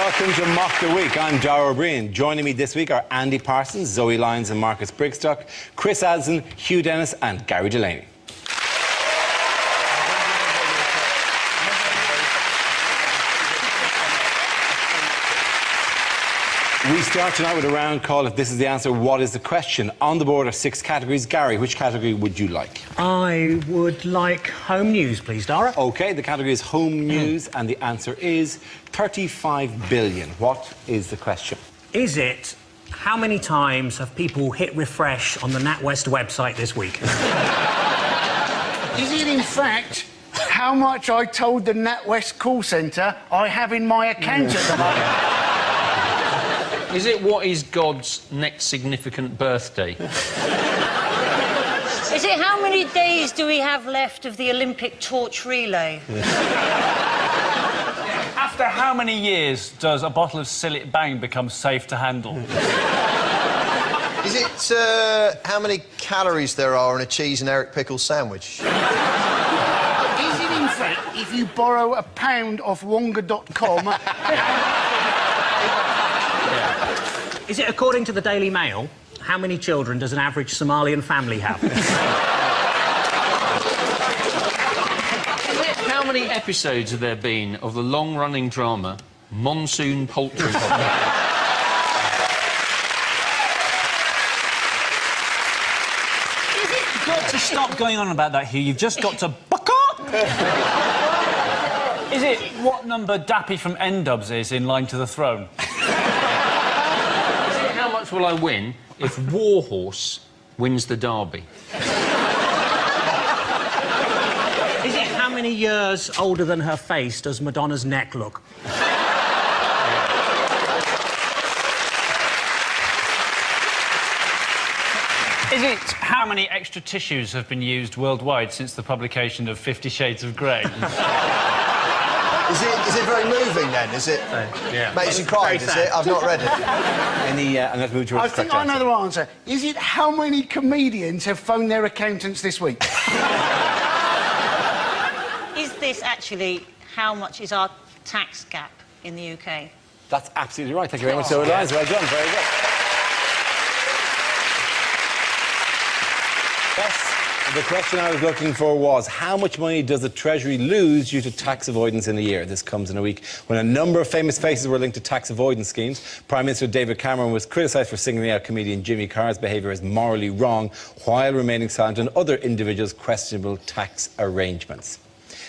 Welcome to Mock the Week. I'm Dara O'Brien. Joining me this week are Andy Parsons, Zoe Lyons and Marcus Brigstock, Chris Addison, Hugh Dennis and Gary Delaney. We start tonight with a round call. If this is the answer, what is the question? On the board are 6 categories. Gary, which category would you like? I would like home news, please, Dara. OK, the category is home news, and the answer is 35 billion. What is the question? Is it, how many times have people hit refresh on the NatWest website this week? Is it, in fact, how much I told the NatWest call centre I have in my account at the moment? Is it what is God's next significant birthday? Is it how many days do we have left of the Olympic torch relay? After how many years does a bottle of Sillet Bang become safe to handle? Is it how many calories there are in a cheese and Eric Pickles sandwich? Is it, in fact, if you borrow a pound off Wonga.com... Is it, according to the Daily Mail, how many children does an average Somalian family have? How many episodes have there been of the long-running drama Monsoon Poultry? You've got to stop going on about that, Hugh. You've just got to buck up! Is it what number Dappy from N-Dubs is in Line to the Throne? How much will I win if Warhorse wins the derby? Is it how many years older than her face does Madonna's neck look? Is it how many extra tissues have been used worldwide since the publication of 50 Shades of Grey? Is it very moving, then? Is it... Yeah. Makes you cry, is it? I've not read it. I'm going to move towards I think I know the answer. Is it how many comedians have phoned their accountants this week? Is this actually how much is our tax gap in the UK? That's absolutely right. Thank you very much, Zoe Lyons. Well done. Very good. Yes. The question I was looking for was, how much money does the Treasury lose due to tax avoidance in a year? This comes in a week when a number of famous faces were linked to tax avoidance schemes. Prime Minister David Cameron was criticised for singling out comedian Jimmy Carr's behaviour as morally wrong, while remaining silent on other individuals' questionable tax arrangements.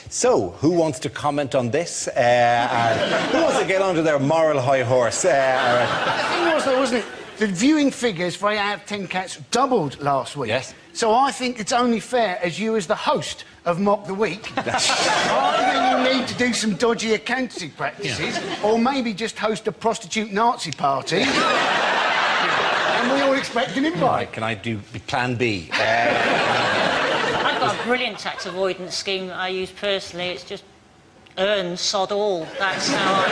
So, who wants to comment on this? Who wants to get onto their moral high horse? The thing was, though, wasn't it? The viewing figures for 8 out of 10 Cats doubled last week. Yes. So I think it's only fair, as you as the host of Mock the Week, either you need to do some dodgy accountancy practices, or maybe just host a prostitute Nazi party. And we all expect an invite. Right, can I do plan B? I've got a brilliant tax avoidance scheme that I use personally. It's just earn sod all. That's how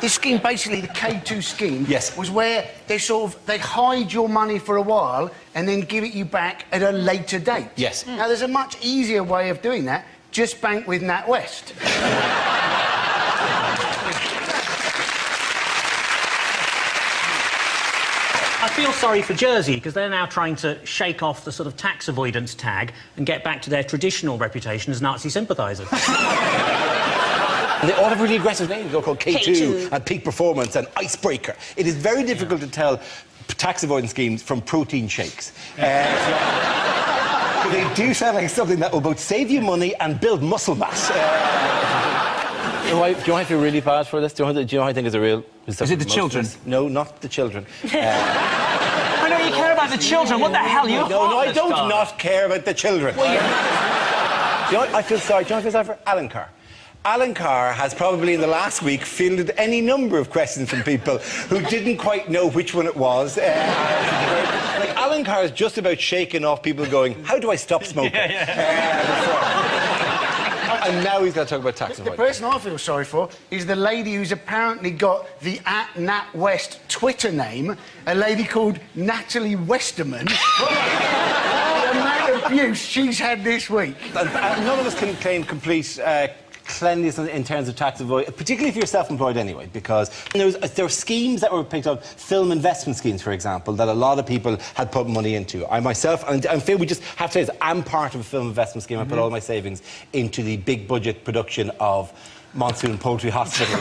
This scheme, basically, the K2 scheme, Yes. was where they hide your money for a while and then give it you back at a later date. Yes. Now, there's a much easier way of doing that. Just bank with NatWest. I feel sorry for Jersey, because they're now trying to shake off the sort of tax avoidance tag and get back to their traditional reputation as Nazi sympathisers. And they all have really aggressive names. They're called K2, K2 and Peak Performance and Icebreaker. It is very difficult to tell tax avoidance schemes from protein shakes. But they do sound like something that will both save you money and build muscle mass. Do you know I feel really bad for this? Do you know what I think is a real... Is it the children? No, not the children. I know you care about the children. What the hell? You No, I don't not care about the children. Well, do you know what I feel sorry? Do you know what I feel sorry for? Alan Carr. Alan Carr has probably in the last week fielded any number of questions from people who didn't quite know which one it was. Like, Alan Carr is just about shaking off people going, how do I stop smoking? And now he's going to talk about tax avoidance. The person I feel sorry for is the lady who's apparently got the @NatWest Twitter name, a lady called Natalie Westerman. The amount of abuse she's had this week. None of us can claim complete cleanliness in terms of tax avoidance, particularly if you're self-employed anyway, because there were schemes that were picked up, film investment schemes, for example, that a lot of people had put money into. I myself, and I feel we just have to say this, I'm part of a film investment scheme. I put all my savings into the big budget production of Monsoon Poultry Hospital.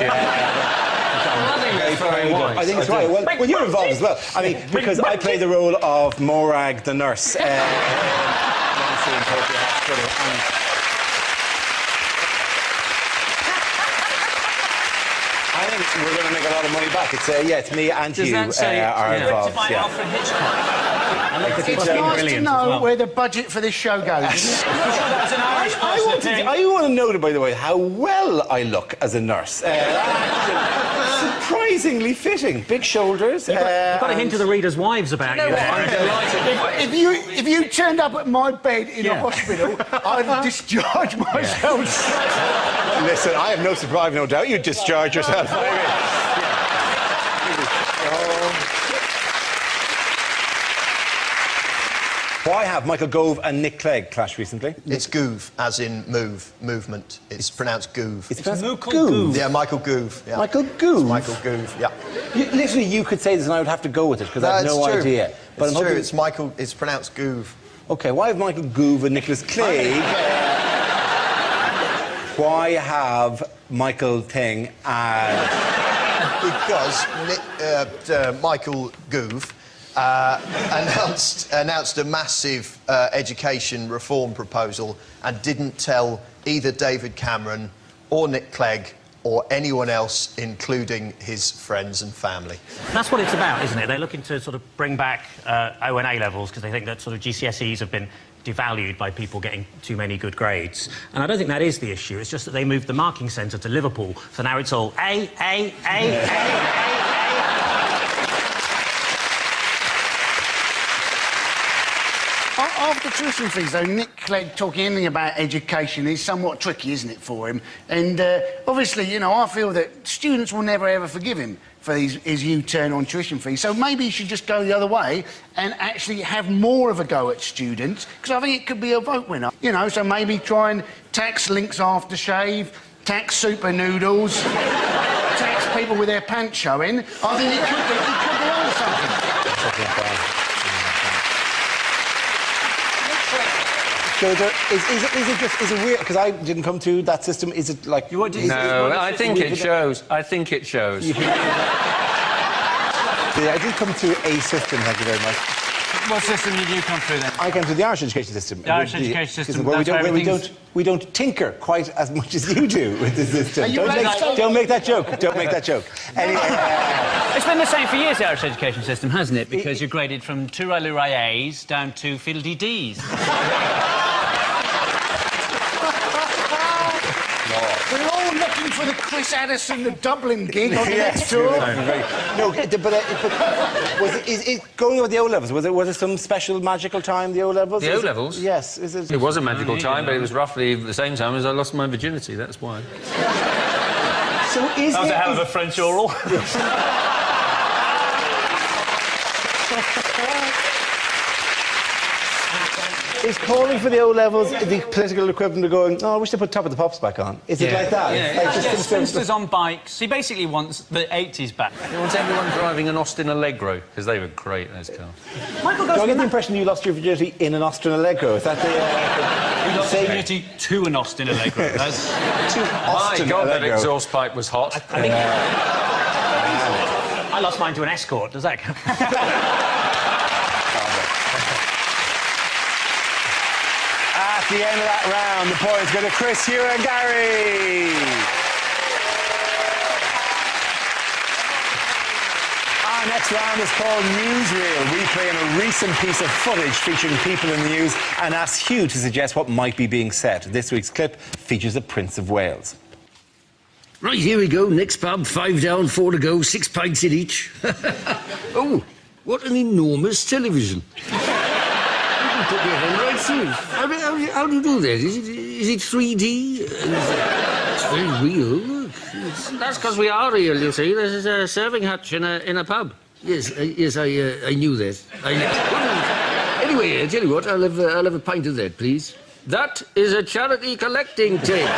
I think it's right. Well, you're involved as well. I mean, because I play the role of Morag the nurse. Monsoon Poultry Hospital. I think we're going to make a lot of money back. It's it's me and you are involved. By Alfred Hitchcock. It's nice to know where the budget for this show goes. I want to know, by the way, how well I look as a nurse. Surprisingly fitting. Big shoulders. You've got a hint to the readers' wives about you. If you turned up at my bed in a hospital, I'd discharge myself. Listen, I have no surprise, no doubt. You'd discharge yourself. Why have Michael Gove and Nick Clegg clashed recently? It's Goove, as in movement. It's pronounced Goove. It's pronounced Goove? Yeah, Michael Goove. Yeah. Michael Gove? It's Michael Goove, yeah. Literally, you could say this and I would have to go with it, because I have no idea. But it's true, it's pronounced Goove. OK, why have Michael Gove and Nicholas Clegg... Why have Michael Thing and... Because Michael Gove announced a massive education reform proposal and didn't tell either David Cameron or Nick Clegg or anyone else, including his friends and family. That's what it's about, isn't it? They're looking to sort of bring back O and A levels because they think that sort of GCSEs have been devalued by people getting too many good grades. And I don't think that is the issue. It's just that they moved the marking centre to Liverpool, so now it's all A. After tuition fees, though, Nick Clegg talking anything about education is somewhat tricky, isn't it, for him? And obviously, you know, I feel that students will never, ever forgive him for his U-turn on tuition fees. So maybe he should just go the other way and actually have more of a go at students, because I think it could be a vote winner. You know, so maybe try and tax Lynx aftershave, tax super noodles, tax people with their pants showing. I think it could be on something. So is it weird? Because I didn't come to that system. Is it like... No, I think it shows. I think it shows. Yeah, I did come to a system, thank you very much. What system did you come through, then? I came to the Irish education system. The Irish education system, where we don't tinker quite as much as you do with the system. Don't make that joke. Don't make that joke. Anyway... It's been the same for years, the Irish education system, hasn't it? Because you're graded from Toorai A's down to Fiddledy D's. We're all looking for the Chris Addison, the Dublin gig on the next tour. No, but is it going with the O-levels? Was it some special magical time, the O-levels? The O-levels? Yes. It was a magical time, but it was roughly the same time as I lost my virginity, that's why. So is that was a hell of a French oral. Is calling for the O-levels the political equivalent of going, oh, I wish they put Top of the Pops back on? Is it like that? Yeah, like spinsters on bikes. He basically wants the 80s back. He wants everyone driving an Austin Allegro, because they were great, those cars. Michael, do I get the impression you lost your virginity in an Austin Allegro? Is that the... You lost your virginity to an Austin Allegro. That's... My God, that exhaust pipe was hot. I lost mine to an Escort. Does that count? At the end of that round, the points go to Chris, Hugh and Gary. Our next round is called Newsreel. We play in a recent piece of footage featuring people in the news and ask Hugh to suggest what might be being said. This week's clip features the Prince of Wales. Right, here we go. Next pub, 5 down, 4 to go, 6 pints in each. Oh, what an enormous television. Put your hand right through. How do you do that? Is it 3D? It's very real. Look. That's because we are real, you see. There's a serving hatch in a pub. Yes, I knew that. Anyway, I tell you what, I'll have a pint of that, please. That is a charity collecting tin.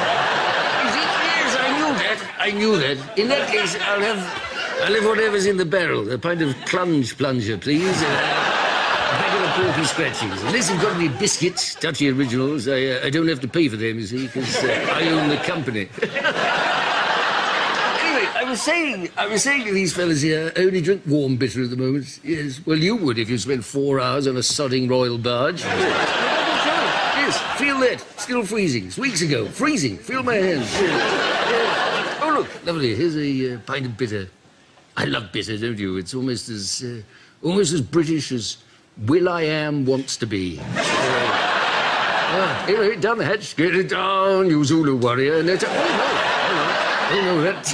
Yes, I knew that. In that case, I'll have whatever's in the barrel. A pint of clunge plunger, please. A packet of porky scratchies. Unless you've got any biscuits, touchy originals, I don't have to pay for them, you see, because I own the company. Anyway, I was saying to these fellas here, I only drink warm bitter at the moment. Yes, well, you would if you spent 4 hours on a sodding royal barge. Yes, feel that. Still freezing. It's weeks ago. Freezing. Feel my hands. Yes. Oh, look, lovely. Here's a pint of bitter. I love bitter, don't you? It's almost as British as Will.I.am wants to be. Anyway, down the hatch. Get it down, you Zulu warrior. And that's... Oh, no, that's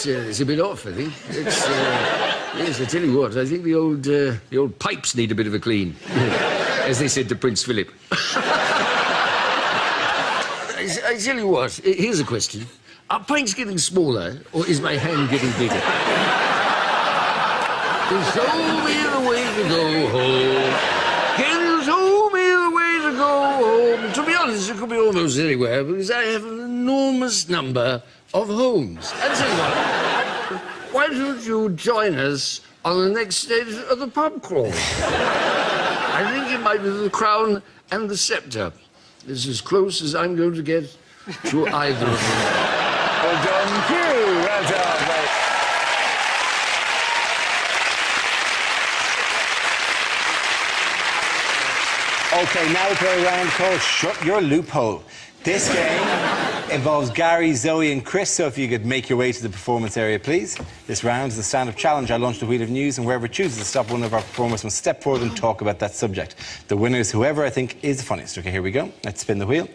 it's a bit off, I think. Yes, I tell you what, I think the old pipes need a bit of a clean. As they said to Prince Philip. I tell you what, here's a question. Are pints getting smaller, or is my hand getting bigger? Show me the way to go home. Can you show me the way to go home? To be honest, it could be almost anywhere, because I have an enormous number of homes. I tell you what, why don't you join us on the next stage of the pub crawl? I think it might be the Crown and the Sceptre. It's as close as I'm going to get to either of them. Well done, Hugh. Well done, mate. OK, now we play a round called Shut Your Loophole. This game involves Gary, Zoe and Chris, so if you could make your way to the performance area, please. This round is the stand-up challenge. I launch the wheel of news, and wherever it chooses to stop, one of our performers must step forward and talk about that subject. The winner is whoever I think is the funniest. OK, here we go. Let's spin the wheel.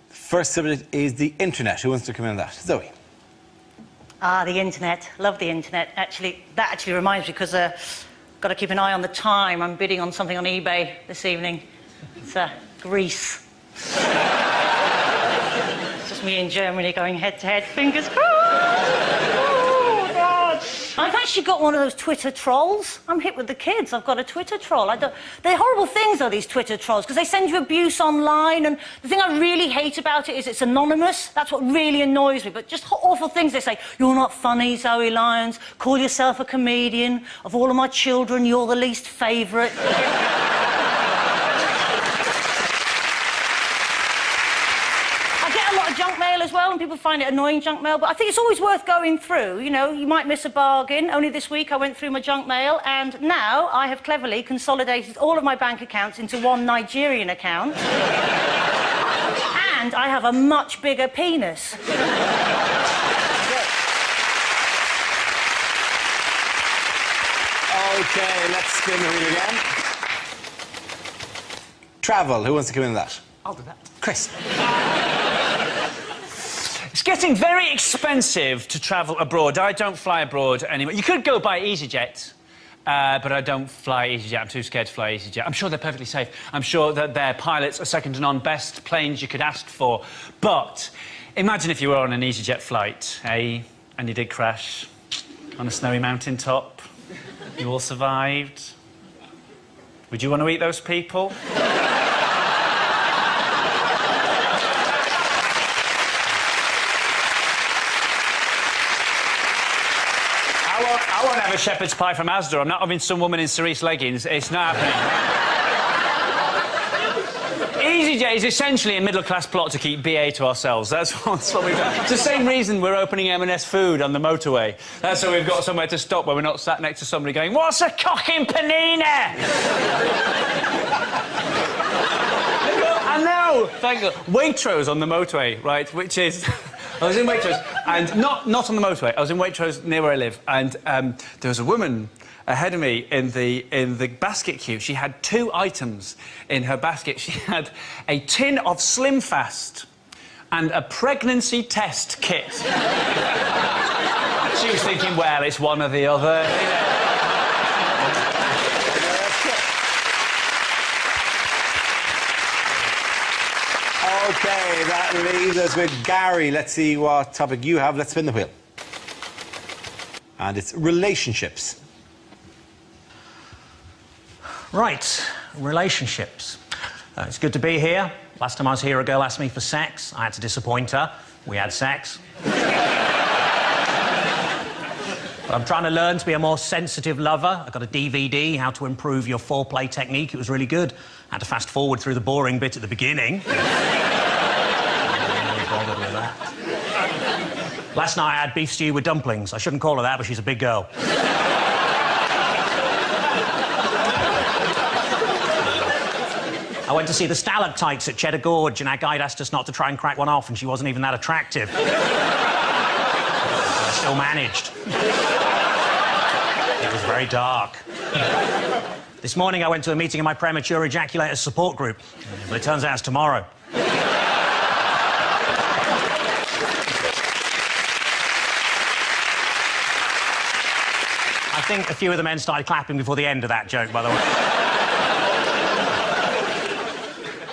The first subject is the internet. Who wants to come in on that? Zoe. Ah, the internet. Love the internet. Actually, that actually reminds me, because got to keep an eye on the time. I'm bidding on something on eBay this evening. It's Greece. It's just me in Germany going head-to-head. Fingers crossed. Oh, God. I've actually got one of those Twitter trolls. I'm hip with the kids. I've got a Twitter troll. They're horrible things, though, these Twitter trolls, because they send you abuse online, and the thing I really hate about it is it's anonymous. That's what really annoys me, but just awful things. They say, "You're not funny, Zoe Lyons. Call yourself a comedian. Of all of my children, you're the least favourite." Junk mail as well, and people find it annoying, junk mail, but I think it's always worth going through. You know, you might miss a bargain. Only this week I went through my junk mail, and now I have cleverly consolidated all of my bank accounts into one Nigerian account. And I have a much bigger penis. OK, let's spin the wheel again. Travel. Who wants to come in on that? I'll do that. Chris. It's getting very expensive to travel abroad. I don't fly abroad anymore. You could go by EasyJet, but I don't fly EasyJet. I'm too scared to fly EasyJet. I'm sure they're perfectly safe. I'm sure that their pilots are second to none, best planes you could ask for. But imagine if you were on an EasyJet flight, eh? And you did crash on a snowy mountain top. You all survived. Would you want to eat those people? I won't have a shepherd's pie from Asda. I'm not having some woman in cerise leggings. It's not happening. EasyJet is essentially a middle-class plot to keep BA to ourselves. That's what we've done. It's the same reason we're opening M&S Food on the motorway. That's so we've got somewhere to stop where we're not sat next to somebody going, "What's a cocking panini?" I know! Thank you. Waitrose on the motorway, right, which is... I was in Waitrose, and not on the motorway. I was in Waitrose near where I live, and there was a woman ahead of me in the basket queue. She had 2 items in her basket. She had a tin of Slim Fast and a pregnancy test kit. She was thinking, well, it's one or the other. OK, that leaves us with Gary. Let's see what topic you have. Let's spin the wheel. And it's relationships. Right, relationships. It's good to be here. Last time I was here, a girl asked me for sex. I had to disappoint her. We had sex. But I'm trying to learn to be a more sensitive lover. I got a DVD, How to Improve Your Foreplay Technique. It was really good. I had to fast forward through the boring bit at the beginning. I'm really bothered with that. Last night I had beef stew with dumplings. I shouldn't call her that, but she's a big girl. I went to see the stalactites at Cheddar Gorge, and our guide asked us not to try and crack one off, and she wasn't even that attractive. I still managed. It was very dark. This morning I went to a meeting of my premature ejaculators support group, but it turns out it's tomorrow. I think a few of the men started clapping before the end of that joke, by the way.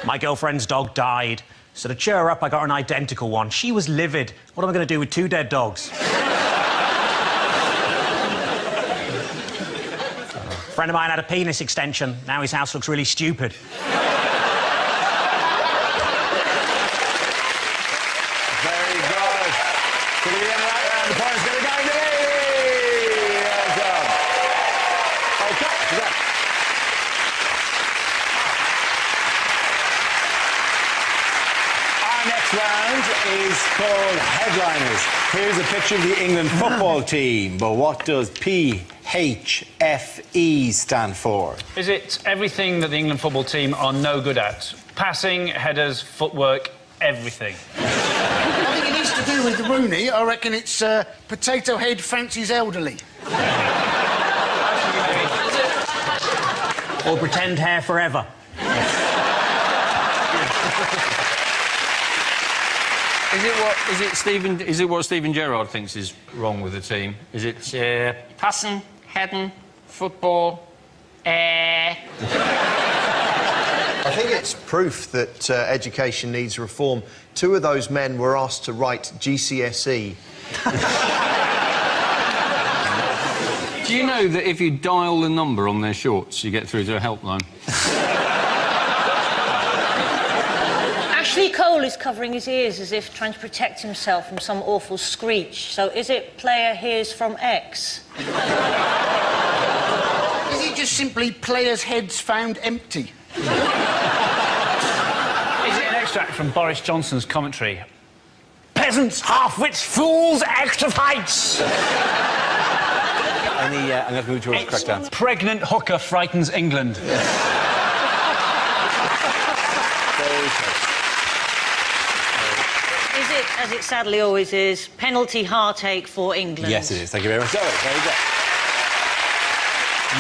My girlfriend's dog died, so to cheer her up, I got her an identical one. She was livid. What am I going to do with 2 dead dogs? A friend of mine had a penis extension. Now his house looks really stupid. Very good. Can we get right around the points? Going to go to the lady. Well done. OK, yeah. Our next round is called Headliners. Here's a picture of the England football team, but what does PHFE stand for? Is it everything that the England football team are no good at? Passing, headers, footwork, everything. I think it needs to do with Rooney. I reckon it's Potato Head fancies elderly. Or pretend hair forever. Is it what Stephen Gerrard thinks is wrong with the team? Is it passing, heading, football, I think it's proof that education needs reform. 2 of those men were asked to write GCSE. Do you know that if you dial the number on their shorts, you get through to a helpline? Ashley Cole is covering his ears as if trying to protect himself from some awful screech. So is it player hears from X? Is it just simply players' heads found empty? Is it an extract from Boris Johnson's commentary? Peasants, half-wits, fools, extra fights! I'm going to move towards the correct answer. Pregnant hooker frightens England. Very close. Is it, as it sadly always is, penalty heartache for England? Yes, it is. Thank you very much. So, very good.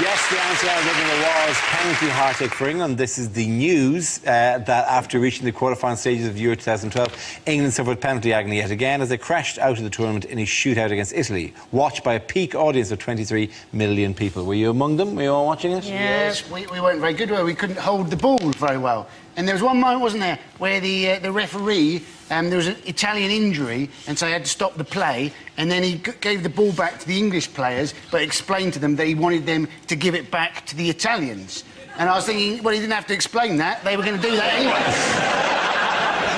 Yes, the answer I was looking for was penalty heartache for England. This is the news that after reaching the quarter-final stages of Euro 2012, England suffered penalty agony yet again as they crashed out of the tournament in a shootout against Italy, watched by a peak audience of 23 million people. Were you among them? Were you all watching it? Yes, we weren't very good, were we? We couldn't hold the ball very well. And there was one moment, wasn't there, where the referee, there was an Italian injury, and so he had to stop the play, and then he gave the ball back to the English players, but explained to them that he wanted them to give it back to the Italians. And I was thinking, well, he didn't have to explain that. They were going to do that anyway.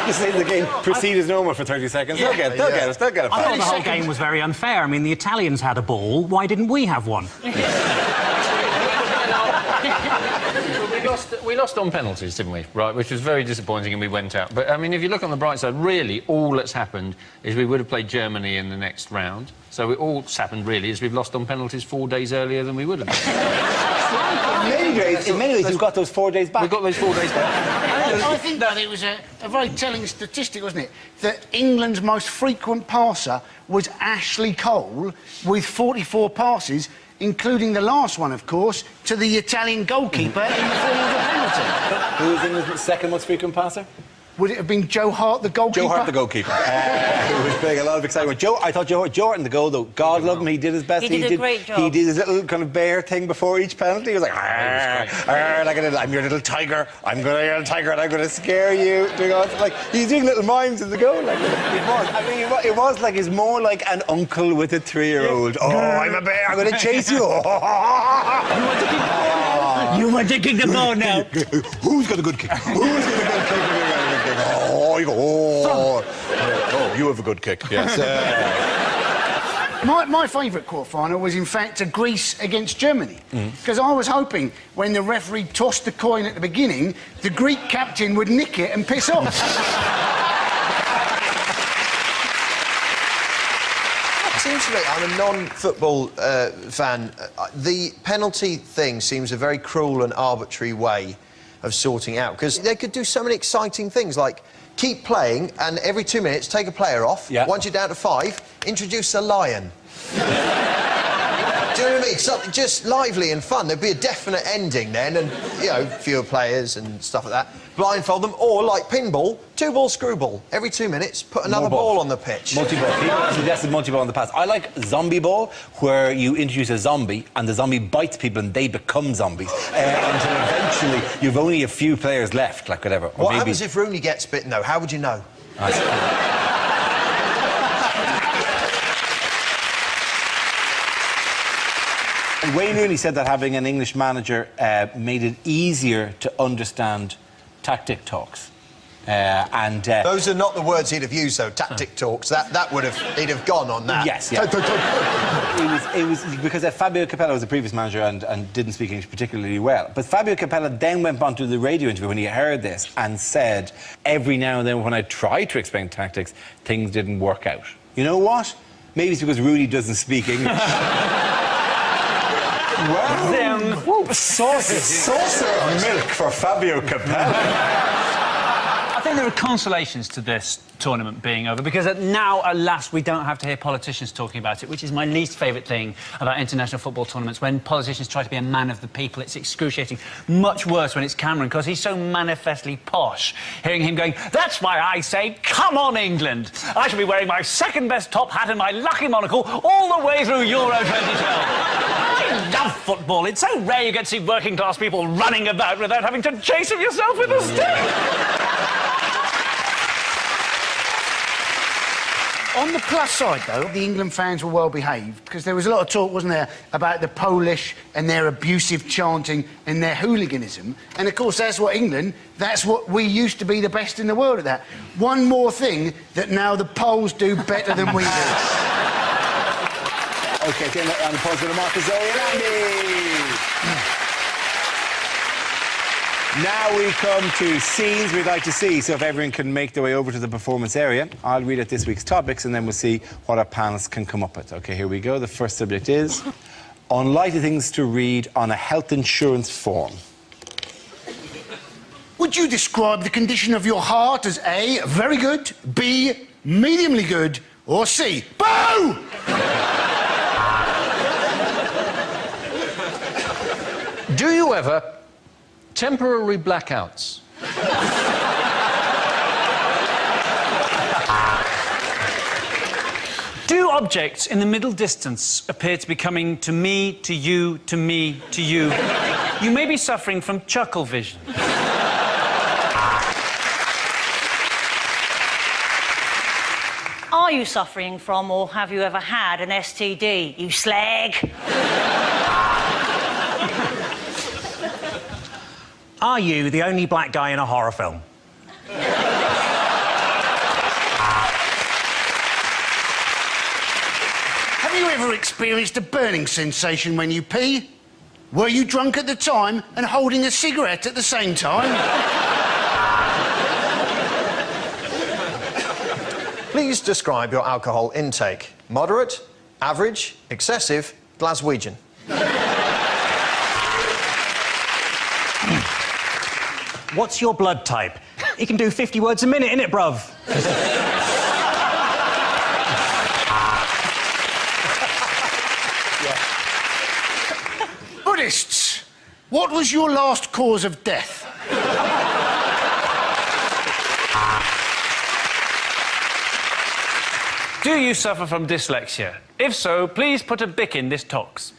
Just let the game proceed as normal for 30 seconds. They'll get it. I thought the whole game was very unfair. I mean, the Italians had a ball. Why didn't we have one? We lost on penalties, didn't we? Right, which was very disappointing, and we went out. But, I mean, if you look on the bright side, really, all that's happened is we would have played Germany in the next round. So all that's happened, really, is we've lost on penalties 4 days earlier than we would have. In many ways, you've got those 4 days back. We've got those 4 days back. I think that it was a very telling statistic, wasn't it? That England's most frequent passer was Ashley Cole, with 44 passes, including the last one, of course, to the Italian goalkeeper in the form of a penalty. Who was England's second most frequent passer? Would it have been Joe Hart, the goalkeeper? Joe Hart, the goalkeeper. Who was playing a lot of excitement. I thought Joe Hart in the goal, though. God love him, he did his best. He did a great job. He did his little kind of bear thing before each penalty. He was like, like a little, I'm your little tiger. I'm going to your little tiger, and I'm going to scare you. Like he's doing little mimes in the goal. Like it was. I mean, it was like it's more like an uncle with a 3-year-old. Oh, I'm a bear. I'm going to chase you. You want to kick the ball now? Who's got a good kick? Who's got a good kick? Oh, you go. Oh, you have a good kick. Yes. My favourite quarter-final was, in fact, Greece against Germany. Because I was hoping, when the referee tossed the coin at the beginning, the Greek captain would nick it and piss off. It seems to me, I'm a non-football fan. The penalty thing seems a very cruel and arbitrary way of sorting out, because they could do so many exciting things, like keep playing and every 2 minutes take a player off. Yeah. Once you're down to 5, introduce a lion. Do you know what I mean? Something just lively and fun. There'd be a definite ending then, and, you know, fewer players and stuff like that. Blindfold them, or, like pinball, 2-ball screwball. Every 2 minutes, put another ball on the pitch. Multi-ball. People suggested multi-ball in the past. I like zombie ball, where you introduce a zombie and the zombie bites people and they become zombies. Until eventually you've only a few players left, like whatever. Or What maybe... happens if Rooney gets bitten, though? How would you know? Wayne Rooney said that having an English manager made it easier to understand tactic talks. Those are not the words he'd have used, though. Tactic talks. That would have... He'd have gone on that. Yes, yeah. it was because Fabio Capello was the previous manager and didn't speak English particularly well. But Fabio Capello then went on to the radio interview when he heard this and said, every now and then when I tried to explain tactics, things didn't work out. You know what? Maybe it's because Rooney doesn't speak English. Wow. Saucer of milk for Fabio Capello. I think there are consolations to this tournament being over, because now, at last, we don't have to hear politicians talking about it, which is my least favourite thing about international football tournaments. When politicians try to be a man of the people, it's excruciating. Much worse when it's Cameron, because he's so manifestly posh. Hearing him going, that's why I say, come on, England. I shall be wearing my second-best top hat and my lucky monocle all the way through Euro 2012. I love football. It's so rare you get to see working-class people running about without having to chase them yourself with a stick. On the plus side, though, the England fans were well behaved, because there was a lot of talk, wasn't there, about the Polish and their abusive chanting and their hooliganism. And, of course, that's what we used to be the best in the world at that. One more thing that now the Poles do better than we do. OK, and the Poles going to Marcus Zoe and Andy. Now we come to scenes we'd like to see, so if everyone can make their way over to the performance area, I'll read out this week's topics and then we'll see what our panelists can come up with. OK, here we go. The first subject is unlikely things to read on a health insurance form. Would you describe the condition of your heart as A, very good, B, mediumly good, or C, boo! Do you ever... temporary blackouts? Do objects in the middle distance appear to be coming to me, to you, to me, to you? You may be suffering from chuckle vision. Are you suffering from, or have you ever had, an STD, you slag? Are you the only black guy in a horror film? Have you ever experienced a burning sensation when you pee? Were you drunk at the time and holding a cigarette at the same time? Please describe your alcohol intake. Moderate, average, excessive, Glaswegian. What's your blood type? You can do 50 words a minute, innit, bruv? Buddhists, what was your last cause of death? Do you suffer from dyslexia? If so, please put a bic in this tox.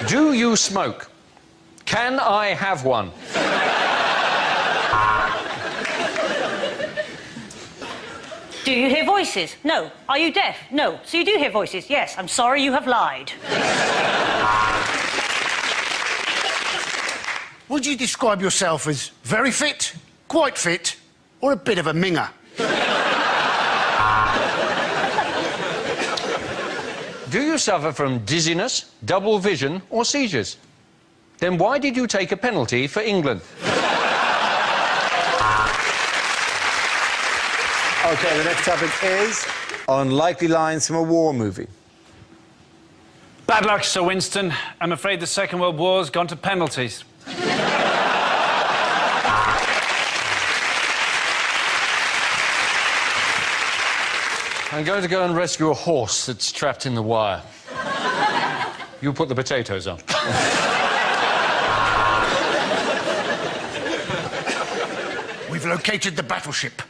Do you smoke? Can I have one? Do you hear voices? No. Are you deaf? No. So you do hear voices? Yes. I'm sorry, you have lied. Would you describe yourself as very fit, quite fit, or a bit of a minger? Do you suffer from dizziness, double vision, or seizures? Then why did you take a penalty for England? OK, the next topic is unlikely lines from a war movie. Bad luck, Sir Winston. I'm afraid the Second World War's gone to penalties. I'm going to go and rescue a horse that's trapped in the wire. You put the potatoes on. We've located the battleship.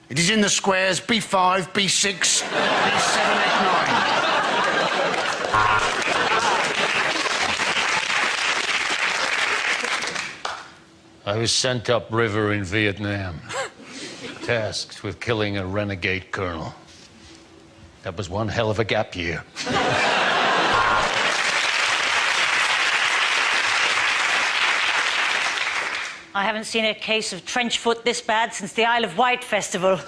It is in the squares B5, B6, B789. I was sent upriver in Vietnam, tasked with killing a renegade colonel. That was one hell of a gap year. I haven't seen a case of trench foot this bad since the Isle of Wight festival.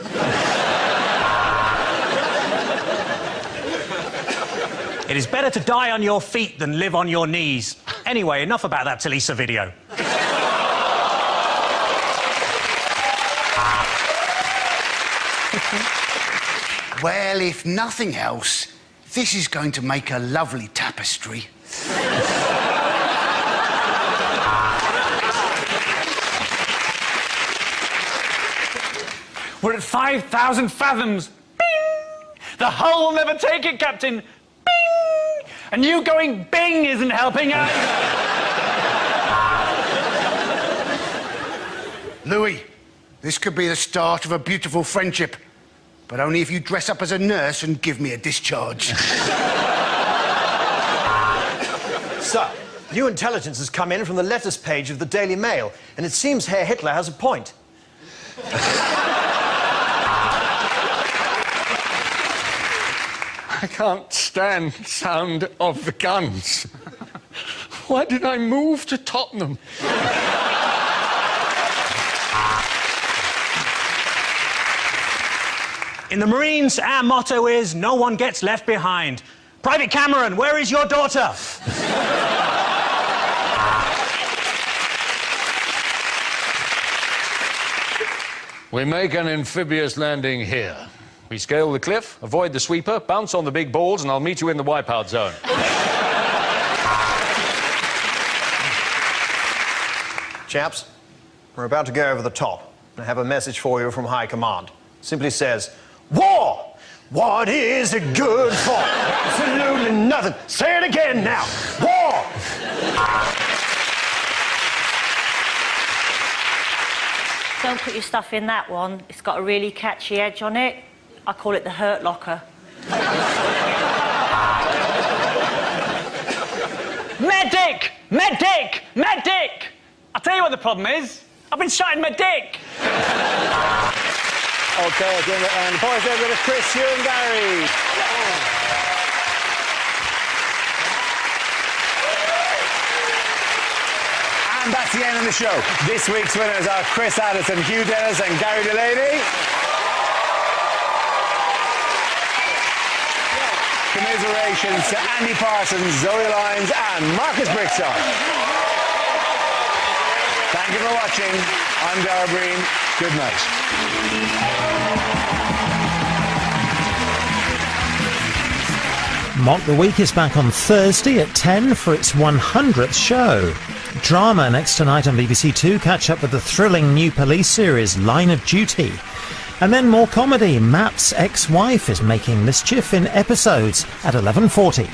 It is better to die on your feet than live on your knees. Anyway, enough about that Talisa video. Well, if nothing else, this is going to make a lovely tapestry. We're at 5,000 fathoms. Bing! The hull will never take it, Captain. Bing! And you going bing isn't helping us. Louis, this could be the start of a beautiful friendship, but only if you dress up as a nurse and give me a discharge. Sir, new intelligence has come in from the letters page of the Daily Mail, and it seems Herr Hitler has a point. I can't stand the sound of the guns. Why did I move to Tottenham? In the Marines, our motto is, no one gets left behind. Private Cameron, where is your daughter? We make an amphibious landing here. We scale the cliff, avoid the sweeper, bounce on the big balls, and I'll meet you in the wipeout zone. Chaps, we're about to go over the top. I have a message for you from High Command. It simply says, war! What is it good for? Absolutely nothing. Say it again now. War! Don't put your stuff in that one. It's got a really catchy edge on it. I call it the hurt locker. Medic! Medic! Medic! I'll tell you what the problem is. I've been shot in my dick. OK, and the boys over to Chris, Hugh and Gary. And that's the end of the show. This week's winners are Chris Addison, Hugh Dennis and Gary Delaney. Commiserations to Andy Parsons, Zoe Lyons and Marcus Brickstone. Thank you for watching. I'm Dara Breen. Good night. Mock the Week is back on Thursday at 10 for its 100th show. Drama next tonight on BBC Two. Catch up with the thrilling new police series Line of Duty. And then more comedy. Matt's ex-wife is making mischief in episodes at 11:40.